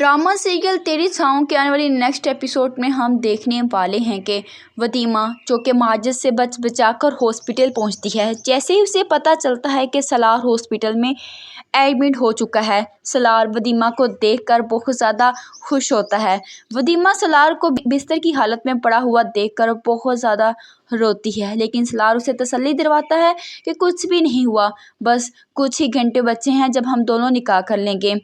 Drama serial तेरी छाँव के आने वाली नेक्स्ट एपिसोड में हम देखने वाले हैं कि वदीमा जो कि माजिद से बच बचाकर हॉस्पिटल पहुंचती है। जैसे ही उसे पता चलता है कि सलार हॉस्पिटल में एडमिट हो चुका है, सलार वदीमा को देखकर बहुत ज़्यादा खुश होता है। वदीमा सलार को बिस्तर की हालत में पड़ा हुआ देखकर बहुत ज़्यादा रोती है, लेकिन सलार उसे तसल्ली दिलवाता है कि कुछ भी नहीं हुआ, बस कुछ ही घंटे बचे हैं जब हम दोनों निकाह कर लेंगे।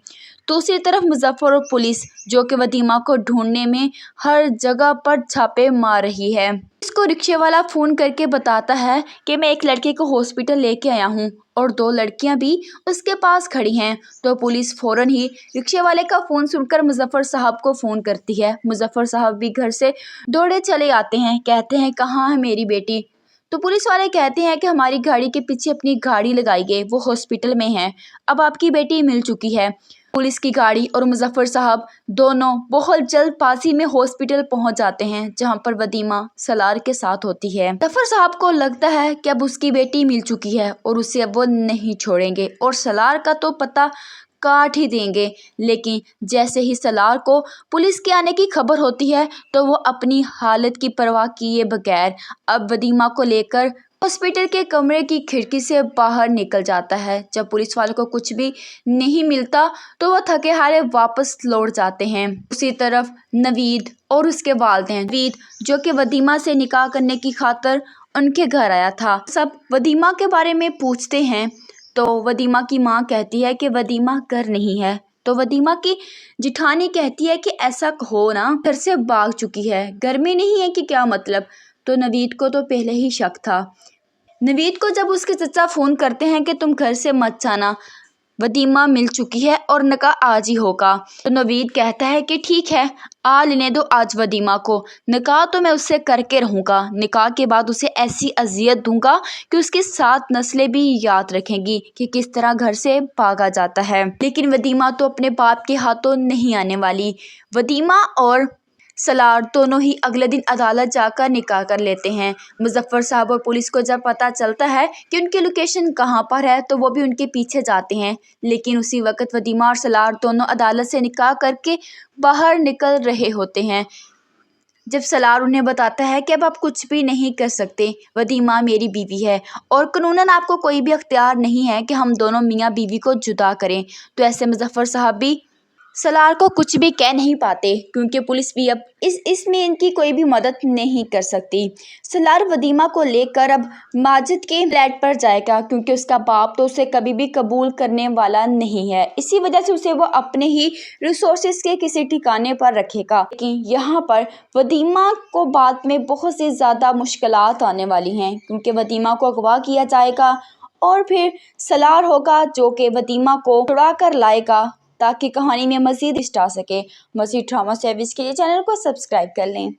दूसरी तरफ मुजफ्फर और पुलिस जो कि वदीमा को ढूंढने में हर जगह पर छापे मार रही है। इसको रिक्शे वाला फ़ोन करके बताता है कि मैं एक लड़के को हॉस्पिटल लेके आया हूँ और 2 लड़कियां भी उसके पास खड़ी हैं। तो पुलिस फ़ौरन ही रिक्शे वाले का फ़ोन सुनकर मुजफ्फर साहब को फ़ोन करती है। मुजफ्फर साहब भी घर से दौड़े चले आते हैं, कहते हैं कहाँ है मेरी बेटी। तो पुलिस वाले कहते हैं कि हमारी गाड़ी के पीछे अपनी गाड़ी लगाइए, वो हॉस्पिटल में है, अब आपकी बेटी मिल चुकी है। पुलिस की गाड़ी और मुजफ्फर साहब दोनों बहुत जल्दबाजी में हॉस्पिटल पहुंच जाते हैं, जहां पर वदीमा सलार के साथ होती है। मुजफ्फर साहब को लगता है कि अब उसकी बेटी मिल चुकी है और उसे अब वो नहीं छोड़ेंगे और सलार का तो पता काट ही देंगे। लेकिन जैसे ही सलार को पुलिस के आने की खबर होती है तो वो अपनी हालत की परवाह किए बगैर अब वदीमा को लेकर हॉस्पिटल के कमरे की खिड़की से बाहर निकल जाता है। जब पुलिस वालों को कुछ भी नहीं मिलता तो वो थके हारे वापस लौट जाते हैं। उसी तरफ नवीद और उसके वालिदैन, नवीद जो कि वदीमा से निकाह करने की खातिर उनके घर आया था, सब वदीमा के बारे में पूछते हैं। तो वदीमा की माँ कहती है कि वदीमा घर नहीं है। तो वदीमा की जिठानी कहती है कि ऐसा कहो ना, घर से भाग चुकी है, घर में नहीं है कि क्या मतलब। तो नवीद को तो पहले ही शक था। नवीद को जब उसके चचा फ़ोन करते हैं कि तुम घर से मत जाना, वदीमा मिल चुकी है और निकाह आज ही होगा, तो नवीद कहता है कि ठीक है, आ लेने दो आज वदीमा को, निकाह तो मैं उससे करके रहूँगा, निकाह के बाद उसे ऐसी अजियत दूंगा कि उसकी 7 नस्लें भी याद रखेंगी कि किस तरह घर से भागा जाता है। लेकिन वदीमा तो अपने बाप के हाथों नहीं आने वाली। वदीमा और सलार दोनों ही अगले दिन अदालत जाकर निकाह कर लेते हैं। मुजफ्फर साहब और पुलिस को जब पता चलता है कि उनकी लोकेशन कहाँ पर है तो वो भी उनके पीछे जाते हैं। लेकिन उसी वक्त वदीमा और सलार दोनों अदालत से निकाह करके बाहर निकल रहे होते हैं, जब सलार उन्हें बताता है कि अब आप कुछ भी नहीं कर सकते, वदीमा मेरी बीवी है और कानूनन आपको कोई भी अख्तियार नहीं है कि हम दोनों मियाँ बीवी को जुदा करें। तो ऐसे मुजफ्फर साहब भी सलार को कुछ भी कह नहीं पाते, क्योंकि पुलिस भी अब इसमें इनकी कोई भी मदद नहीं कर सकती। सलार वदीमा को लेकर अब माजिद के फ्लैट पर जाएगा, क्योंकि उसका बाप तो उसे कभी भी कबूल करने वाला नहीं है। इसी वजह से उसे वो अपने ही रिसोर्सेज के किसी ठिकाने पर रखेगा। लेकिन यहाँ पर वदीमा को बाद में बहुत सी ज़्यादा मुश्किलात आने वाली हैं, क्योंकि वदीमा को अगवा किया जाएगा और फिर सलार होगा जो कि वदीमा को छुड़ा कर लाएगा ताकि कहानी में मज़ीद आ सके। मज़ीद ड्रामा सर्विस के लिए चैनल को सब्सक्राइब कर लें।